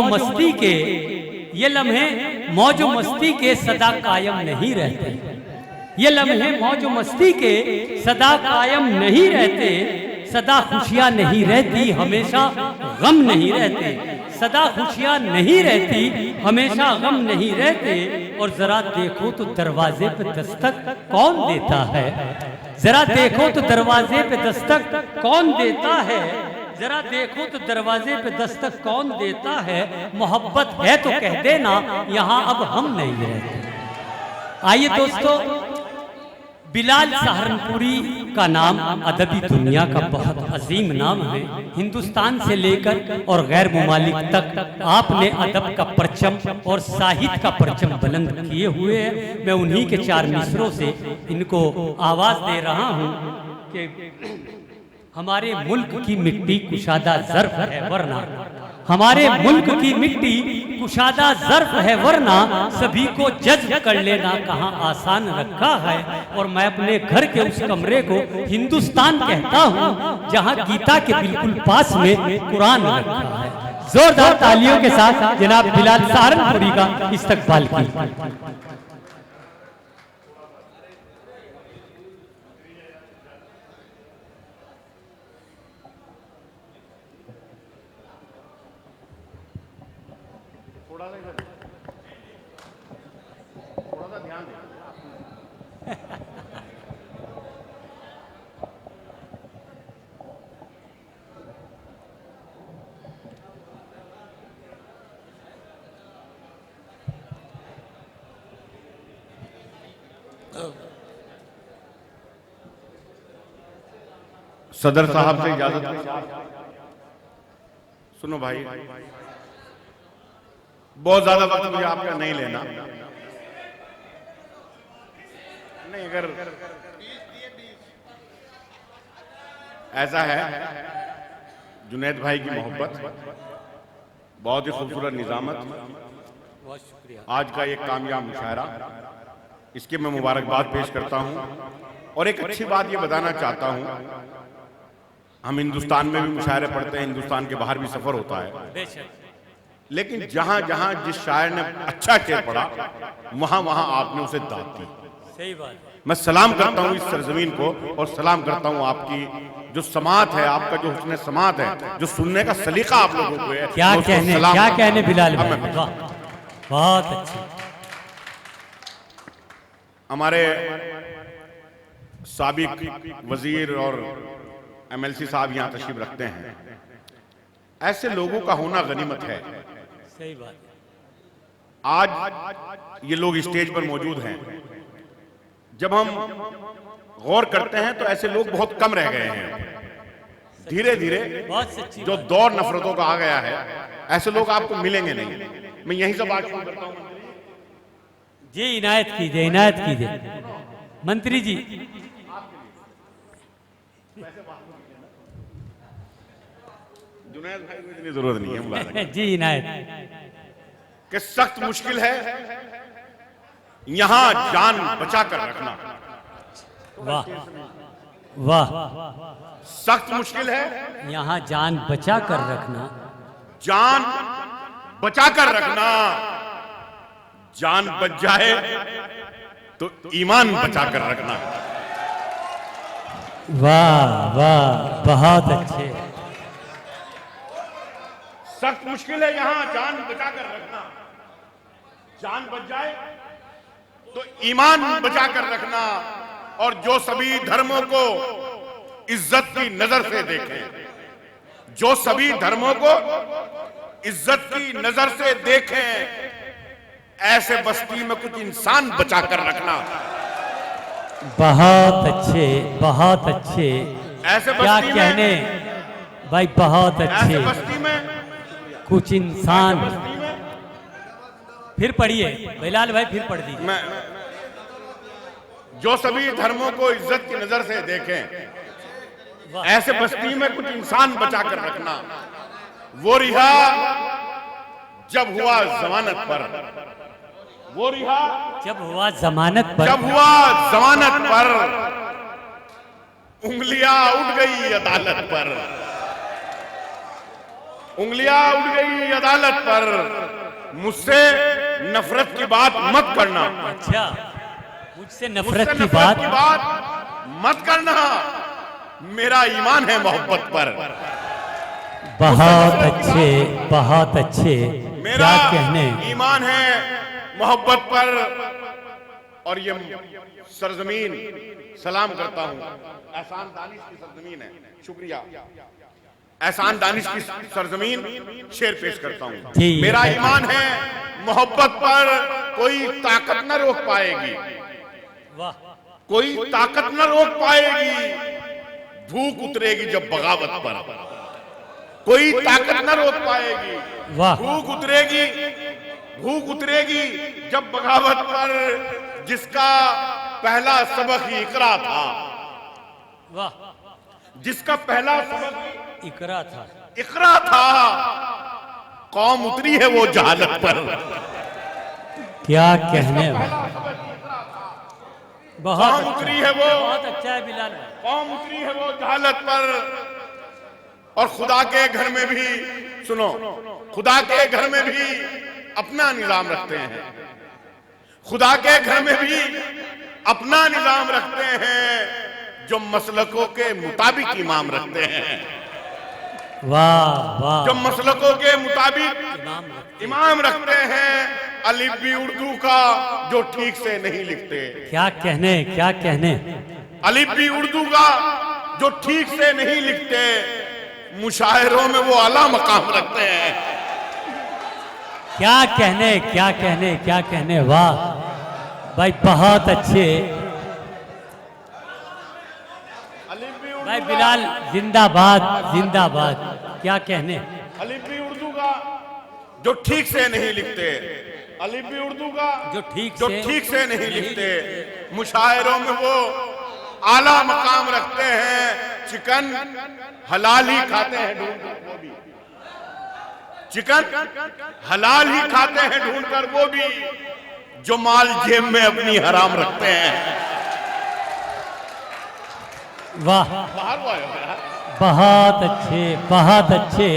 मस्ती के, ये लम्हे मौज मस्ती के सदा कायम नहीं रहते। ये लम्हे मौज मस्ती के सदा कायम नहीं रहते। सदा खुशियाँ नहीं रहती, हमेशा गम नहीं रहते। सदा खुशियाँ नहीं रहती, हमेशा गम नहीं रहते। और जरा देखो तो दरवाजे पे दस्तक कौन देता है। जरा देखो तो दरवाजे पे दस्तक कौन देता है। जरा देखो तो दरवाजे पे दस्तक कौन देता है। मोहब्बत है तो कह देना, यहाँ अब हम नहीं रहते। आइए दोस्तों, बिलाल सहारनपुरी का नाम अदबी दुनिया का बहुत अजीम नाम है। हिंदुस्तान से लेकर और गैर मुमालिक तक आपने अदब का परचम और साहित्य का परचम बुलंद किए हुए हैं। मैं उन्हीं के 4 मिसरों से इनको आवाज दे रहा हूँ कि हमारे मुल्क की मिट्टी कुशादा ज़र्फ है वरना, हमारे मुल्क की मिट्टी कुशादा ज़र्फ है वरना, सभी को जज्ब कर लेना कहाँ आसान रखा है। और मैं अपने घर के उस कमरे को हिंदुस्तान कहता हूँ जहाँ गीता के बिल्कुल पास में कुरान रखा है। जोरदार तालियों के साथ जनाब बिलाल सहारनपुरी का इस्तकबाल की। थोड़ा सा ध्यान दें। सदर साहब से इजाजत। सुनो भाई, बहुत ज्यादा वक्त मुझे आपका नहीं लेना। नहीं, अगर ऐसा है, जुनैद भाई की मोहब्बत, बहुत ही खूबसूरत निजामत, बहुत शुक्रिया। आज का एक कामयाब मुशायरा, इसके मैं मुबारकबाद पेश करता हूं। और एक अच्छी बात ये बताना चाहता हूं, हम हिंदुस्तान में भी मुशायरे पढ़ते हैं, हिंदुस्तान के बाहर भी सफर होता है, लेकिन जहां जहां जिस शायर ने अच्छा शेर पढ़ा वहां वहां आपने उसे दाद दी। सही बात। मैं सलाम करता हूं इस सरजमीन को, और सलाम करता हूं आपकी जो समात है, आपका जो हुस्न समात है, जो सुनने का सलीका आप लोगों को है। क्या कहने बिलाल भाई, वाह, बहुत अच्छे। हमारे साबिक वजीर और MLC साहब यहाँ तशरीफ रखते हैं। ऐसे लोगों का होना गनीमत है। सही बात। आज ये लोग स्टेज पर मौजूद हैं। जब हम गौर करते हैं तो ऐसे लोग बहुत कम रह गए हैं। धीरे धीरे जो दौर नफरतों का आ गया है, ऐसे लोग आपको मिलेंगे नहीं। मैं यहीं से बात शुरू करता हूं। जी इनायत कीजिए, इनायत कीजिए मंत्री जी। जुनैद भाई को इतनी जरूरत नहीं है मुबारक। जी इनायत। कि सख्त मुश्किल है यहां जान बचा कर रखना। वाह वाह। सख्त मुश्किल है यहाँ जान बचा कर रखना। जान बचा कर रखना। जान बच जाए तो ईमान बचा कर रखना। वाह वाह, बहुत अच्छे। सख्त मुश्किल है यहां जान बचा कर रखना। जान बच जाए तो ईमान बचा कर रखना। और जो सभी धर्मों को इज्जत की नजर से देखें, जो सभी धर्मों को इज्जत की नजर से देखें, ऐसे बस्ती में कुछ इंसान बचा कर रखना। बहुत अच्छे, बहुत अच्छे। ऐसे क्या बस्ती कहने भाई, बहुत ऐसे अच्छे। बस्ती में कुछ इंसान। फिर पढ़िए बिलाल भाई, फिर पढ़ दीजिए। मैं जो सभी धर्मों को इज्जत की नजर से देखें, ऐसे बस्ती में कुछ इंसान बचा कर रखना। वो रिहा जब हुआ जमानत पर। वो रिहा जब हुआ जमानत पर। जब हुआ जमानत पर। उंगलियां उठ गई अदालत पर। उंगलियां उठ गई अदालत पर, मुझसे नफरत की बात मत करना। अच्छा, मुझसे नफरत मुझसे की नफरत की बात बात मत करना, मेरा ईमान है मोहब्बत पर। बहुत अच्छे, बहुत अच्छे, मेरा क्या कहने। ईमान है मोहब्बत पर। और ये सरजमीन सलाम करता हूं, एहसान दानिश की सरजमीन है। शुक्रिया। एहसान दानिश की सरजमीन शेर पेश करता हूं। जी, मेरा ईमान है मोहब्बत पर, कोई ताकत न रोक पाएगी, वाह, कोई ताकत न रोक पाएगी। भूख उतरेगी जब बगावत पर, कोई ताकत न रोक पाएगी। वाह, भूख उतरेगी, भूख उतरेगी जब बगावत पर, जिसका पहला सबक ही इकरा था। वाह, जिसका पहला सबक इकरा था, इकरा था, कौम उतरी है वो जहालत पर। क्या कहने। बहुत कौम उतरी है वो, बहुत अच्छा है बिलाल भाई। कौम उतरी है वो जहालत पर। और खुदा के घर में भी सुनो, खुदा के घर में भी अपना निजाम रखते हैं, खुदा के घर में भी अपना निजाम रखते हैं, जो मसलकों के मुताबिक इमाम रखते हैं। वाह वाह, जो मसलकों के मुताबिक इमाम रखते हैं। अलिफ भी उर्दू का जो ठीक से नहीं लिखते, क्या कहने, क्या कहने। अलिफ भी उर्दू का जो ठीक से नहीं लिखते, मुशायरों में वो आला मकाम रखते हैं। क्या कहने, क्या कहने, क्या कहने। वाह भाई, बहुत अच्छे भाई। बिलाल जिंदाबाद, जिंदाबाद, क्या कहने। अलिफ भी उर्दू का जो ठीक से नहीं लिखते, अलिफ भी उर्दू का जो ठीक से नहीं लिखते, मुशायरों में वो आला मकाम रखते हैं। चिकन हलाल ही खाते हैं ढूंढकर वो भी, चिकन हलाल ही खाते हैं ढूंढकर वो भी, जो माल जेब में अपनी हराम रखते हैं। वाह, बाहर हुआ है। बहुत अच्छे, बहुत अच्छे,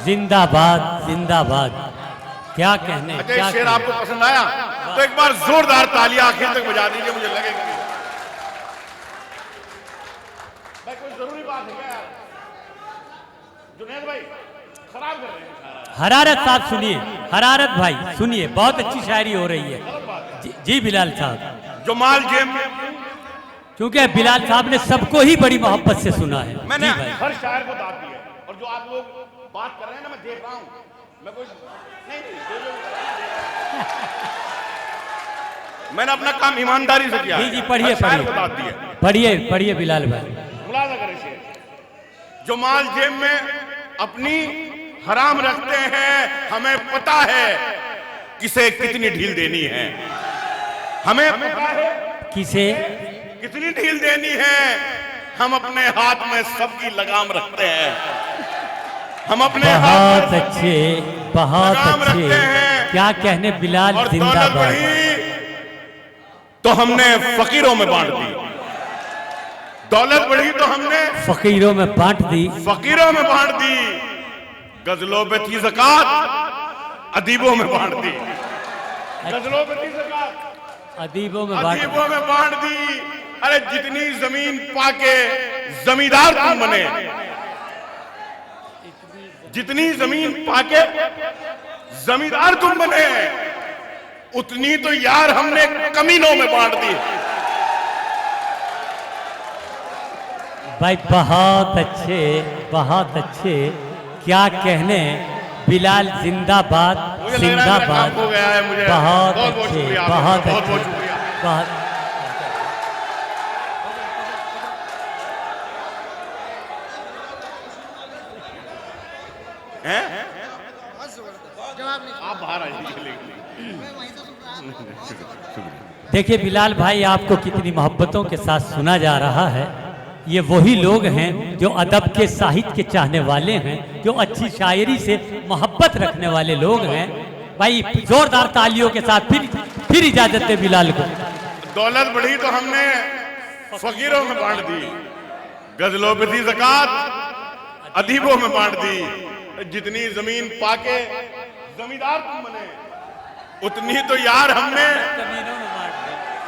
जिंदाबाद, जिंदाबाद, क्या कहने। अच्छा, क्या ये शेर कहने। आपको पसंद आया तो एक बार जोरदार तालियां आखिर तक बजा दीजिए, मुझे लगेगा भाई कोई जरूरी बात है क्या? जुनैद भाई खराब कर रहे हैं। हरारत साहब सुनिए, हरारत भाई सुनिए, बहुत अच्छी शायरी हो रही है। जी बिलाल साहब, जो माल जेब में, क्योंकि बिलाल साहब ने सबको ही बड़ी मोहब्बत से सुना है। मैंने जी भाई, हर शायर को दाद दी है। और जो आप लोग बात कर रहे हैं ना, मैं देख रहा हूं, मैं कोई नहीं, मैंने अपना काम ईमानदारी से किया। जी जी, पढ़िए पढ़िए पढ़िए पढ़िए बिलाल भाई। मुलाजा करें शेर। जो माल जेब में अपनी हराम रखते हैं, हमें पता है किसे कितनी ढील देनी है, हमें पता है किसे कितनी ढील देनी है। हम अपने हाथ में सबकी लगाम रखते हैं, हम अपने हाथ बहुत अच्छे, बहुत लगाम अच्छे, रखते हैं। क्या कहने बिलाल और दौलत जिंदाबाद। बढ़ी तो हमने फकीरों में बांट दी, दौलत बढ़ी तो हमने फकीरों में बांट दी, फकीरों में बांट दी। गजलों पे थी ज़कात, अदीबों में बांट दी। गजलों पे थी ज़कात, अदीबों में बांट अदीबों में बांट दी। अरे जितनी जमीन पाके जमींदार तुम बने, जितनी जमीन पाके जमींदार तुम बने, उतनी तो यार हमने कमीनों में बांट दी। भाई बहुत अच्छे, बहुत अच्छे, क्या कहने बिलाल जिंदाबाद, मुझे लग रहा है मेरा जिंदाबाद। काम हो गया है। मुझे बहुत बहुत अच्छे, शुक्रिया, बहुत बहुत अच्छे, शुक्रिया। बहुत हैं? आप बाहर आइए। देखिए बिलाल भाई, आपको कितनी मोहब्बतों के साथ सुना जा रहा है। ये वही लोग हैं जो अदब के साहित्य के चाहने वाले हैं, जो अच्छी शायरी से मोहब्बत रखने वाले लोग हैं। भाई जोरदार तालियों के साथ फिर इजाजत दे बिलाल को। दौलत बढ़ी तो हमने फकीरों में बांट दी, गजलों पे थी ज़कात, अदीबों में बांट दी। जितनी जमीन पाके जमींदार तुम बने, उतनी तो यार हमने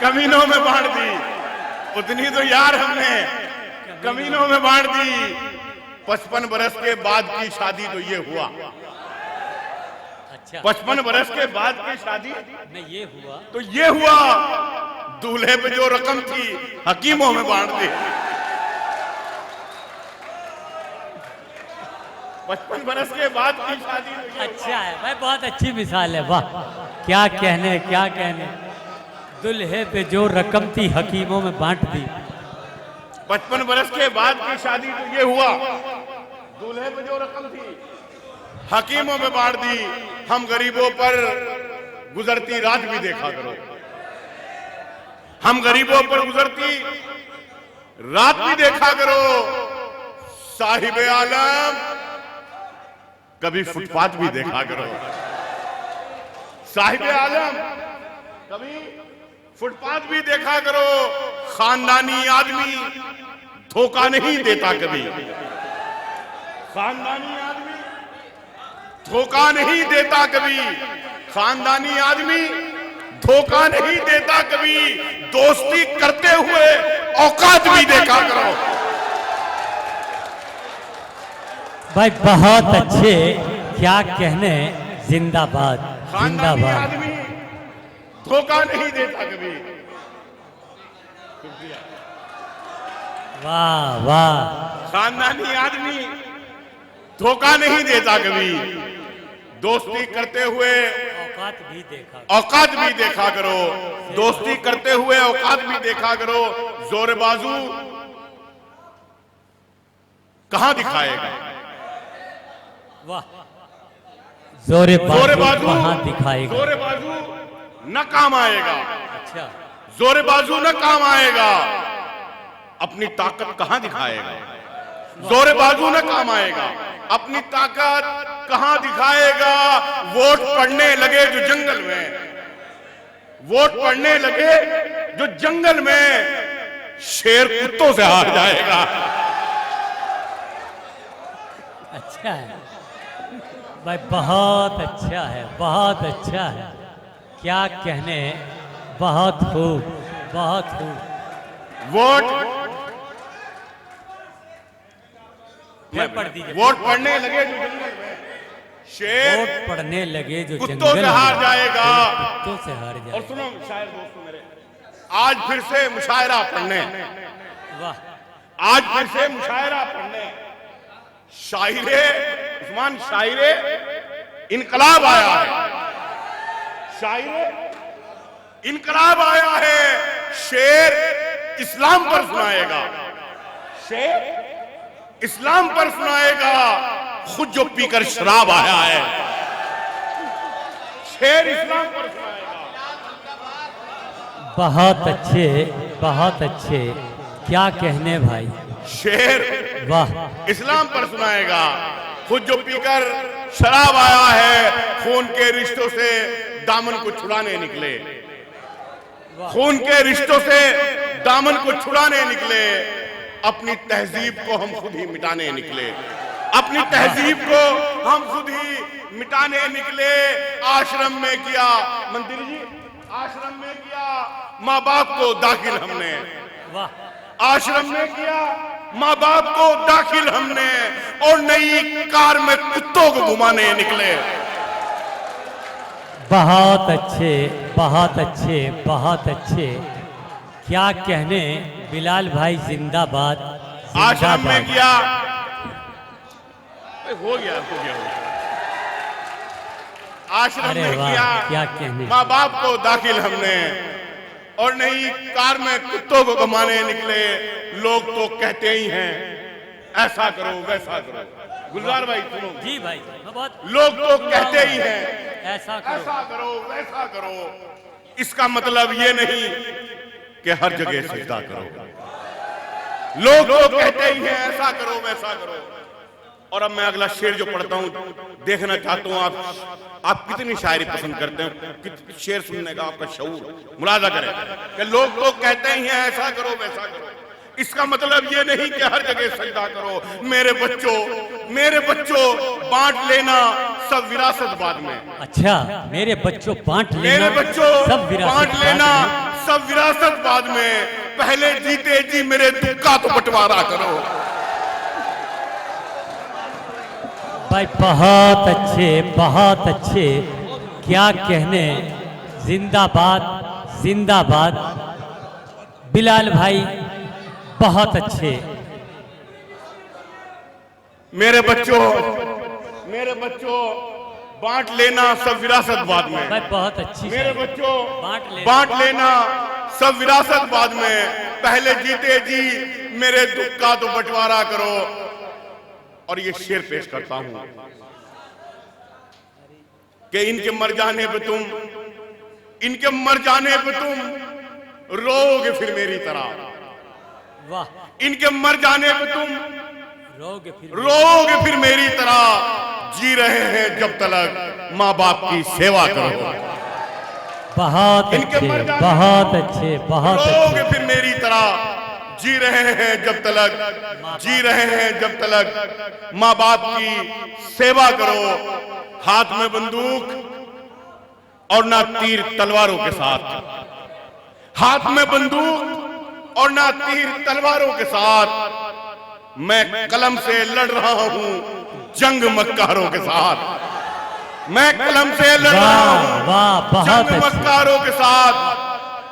कमीनों में बांट दी। उतनी तो यार हमने कमीनों में बांट दी। 55 बरस के बाद की शादी तो ये हुआ। अच्छा, 55 बरस के बाद की शादी में ये हुआ तो ये हुआ। दूल्हे पे जो रकम थी हकीमों में बांट दी। 55 बरस के बाद की शादी तो ये अच्छा है भाई, बहुत अच्छी मिसाल है। वाह, क्या कहने क्या कहने। दुल्हे पे जो रकम थी हकीमों में बांट दी। 55 बरस के बाद की शादी तो ये हुआ। दूल्हे पे जो रकम थी हकीमों में बांट दी। हम गरीबों पर गुजरती रात भी देखा करो। हम गरीबों पर गुजरती रात भी देखा करो। साहिबे आलम कभी फुटपाथ भी देखा करो। साहिबे आलम कभी फुटपाथ भी देखा करो। खानदानी आदमी धोखा नहीं देता कभी। खानदानी आदमी धोखा नहीं देता कभी। खानदानी आदमी धोखा नहीं देता कभी। दोस्ती करते हुए औकात भी देखा करो। भाई बहुत अच्छे, क्या कहने। जिंदाबाद खानदानी जिंदाबाद। आदमी धोखा नहीं देता कभी। वाह वाह। खानदानी आदमी धोखा नहीं देता कभी। दोस्ती करते हुए औकात भी देखा। औकात भी देखा करो। दोस्ती करते हुए औकात भी देखा करो। जोर बाजू कहां दिखाएगा। वाह, जोरे बाजू कहां दिखाएगा। जोर बाजू न काम आएगा। अच्छा, जोर बाजू न काम आएगा। अपनी ताकत कहां दिखाएगा। जोर बाजू न काम आएगा। अपनी ताकत कहां दिखाएगा। वोट पड़ने लगे जो जंगल में, वोट पड़ने लगे जो जंगल में, शेर कुत्तों से हार जाएगा। अच्छा है भाई, बहुत अच्छा है, बहुत अच्छा है। क्या कहने, बहुत खूब, बहुत खूब। वोट फिर पढ़ दीजिए। वोट पड़ने लगे जो जंगल में, शेर वोट पड़ने लगे जो कुत्तों जंगल से में, हार जाएगा। कुत्तों से हार और जाएगा। सुनो शायर दोस्तों मेरे, आज फिर से मुशायरा पढ़ने, वाह, आज फिर से मुशायरा पढ़ने। शायरे उस्मान, शायरे इनकलाब आया है। शायरे इनकलाब आया है। शेर इस्लाम पर सुनाएगा। शेर इस्लाम पर सुनाएगा। खुद जो पीकर शराब आया है, शेर इस्लाम पर सुनाएगा। बहुत अच्छे, बहुत अच्छे। क्या कहने भाई। शेर वाह, इस्लाम पर सुनाएगा। खुद जो पीकर शराब आया है, खून के रिश्तों से दामन को छुड़ाने निकले। खून के रिश्तों से दामन को छुड़ाने निकले। अपनी तहजीब को हम खुद ही मिटाने निकले। अपनी तहजीब को हम खुद ही मिटाने निकले। आश्रम में किया, मंदिर जी, आश्रम में किया माँ बाप को दाखिल हमने। वाह, आश्रम में किया माँ बाप को दाखिल हमने। और नई कार में कुत्तों को घुमाने निकले। बहुत अच्छे, बहुत अच्छे, बहुत अच्छे। क्या कहने बिलाल भाई, जिंदाबाद आश्रम में जिंदाबाद। किया, हो गया, हो गया, हो गया। आश्रम अरे में वाह, किया क्या कहने। माँ बाप को दाखिल हमने। और नई कार में कुत्तों को घुमाने निकले। लोग तो कहते ही हैं ऐसा करो वैसा करो। गुलजार भाई सुनो जी भाई, मैं बहुत। लोग तो कहते ही हैं ऐसा करो। ऐसा करो वैसा करो। इसका मतलब ये नहीं कि हर जगह सजदा करो। लोग तो कहते ही हैं ऐसा करो वैसा करो। और अब मैं अगला शेर जो पढ़ता हूं, देखना चाहता हूं आप कितनी शायरी पसंद करते हैं। शेर सुनने का आपका शऊर मुलाजा करें कि लोग तो कहते ही हैं ऐसा करो वैसा करो। इसका मतलब ये नहीं कि हर जगह सजदा करो। मेरे बच्चों, मेरे बच्चों बांट लेना सब विरासत बाद में। अच्छा, मेरे बच्चों बांट लेना, मेरे बच्चों सब विरासत बांट लेना सब विरासत बाद में, पहले जीते जी मेरे दुख का तो बंटवारा करो। भाई बहुत अच्छे, बहुत अच्छे, क्या कहने, जिंदाबाद जिंदाबाद। बिलाल भाई बहुत अच्छे। मेरे बच्चों बांट लेना सब विरासत बाद में। भाई बहुत अच्छी। मेरे बच्चों बांट बांट लेना सब विरासत बाद में, पहले जीते जी मेरे दुख का तो बंटवारा करो। और ये शेर पेश करता हूं कि इनके मर जाने पे तुम रोओगे फिर मेरी तरह। वाह। इनके मर जाने पे तुम रोगे फिर मेरी तरह। जी रहे हैं जब तक माँ बाप की सेवा करो। बहुत इनके अच्छे, मर जाने बहुत अच्छे, बहुत रोओगे अच्छे। फिर मेरी तरह। जी रहे हैं जब तक माँ बाप की सेवा करो। हाथ में बंदूक और ना तीर तलवारों के साथ, हाथ में बंदूक और ना तीर तलवारों के साथ, मैं कलम से लड़ रहा हूं जंग मक्कारों के साथ। मैं कलम से लड़ रहा हूं जंग मक्कारों के साथ।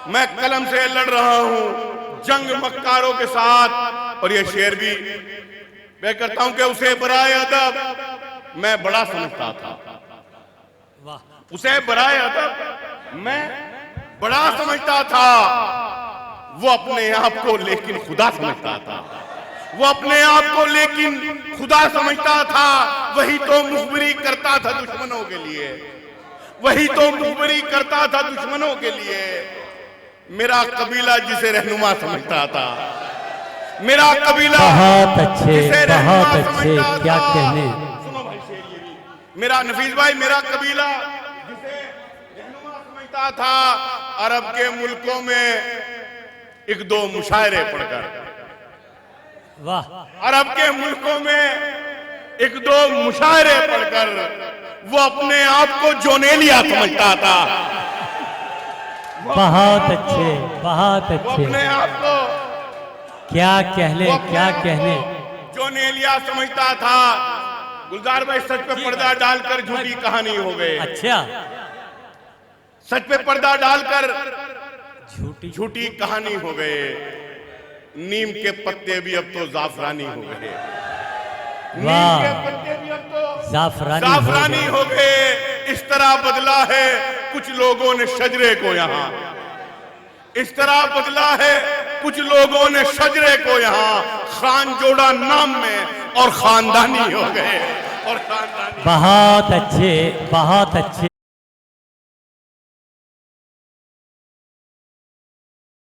मैं कलम से लड़ रहा हूं जंग मक्कारों के साथ। और ये शेर भी मैं करता हूं कि उसे बराए अदब मैं बड़ा समझता था। उसे बराए अदब मैं बड़ा समझता था। वो अपने आप को लेकिन खुदा समझता था। वो अपने आप को लेकिन खुदा समझता था। वही तो मुखबिरी करता था दुश्मनों के लिए। वही तो मुखबिरी करता था दुश्मनों के लिए। मेरा कबीला जिसे रहनुमा समझता था। मेरा कबीला बहुत अच्छे, जिसे रहनुमा बहुत अच्छे, समझता क्या था। कहने। सुनो भाई शेर ये भी। मेरा नफीस भाई, मेरा कबीला जिसे रहनुमा समझता था। अरब के मुल्कों में एक दो मुशायरे पढ़कर, वाह। अरब के मुल्कों में एक दो मुशायरे पढ़कर वो अपने आप को जोनेलिया समझता था। बहुत अच्छे, बहुत वो अच्छे, अपने आप को क्या कहने, क्या कहने। जोनेलिया समझता था। गुलजार भाई सच पे पर्दा डालकर झूठी कहानी हो गए। अच्छा, सच पे पर्दा डालकर झूठी झूठी कहानी हो गए। नीम के पत्ते भी अब तो जाफरानी हो गए। नीम के पत्ते भी अब तो जाफरानी हो गए। इस तरह बदला है कुछ लोगों ने शजरे को यहाँ। इस तरह बदला है कुछ लोगों ने शजरे को यहाँ। खान जोड़ा नाम में और खानदानी हो गए। और खानदानी। बहुत अच्छे, बहुत अच्छे।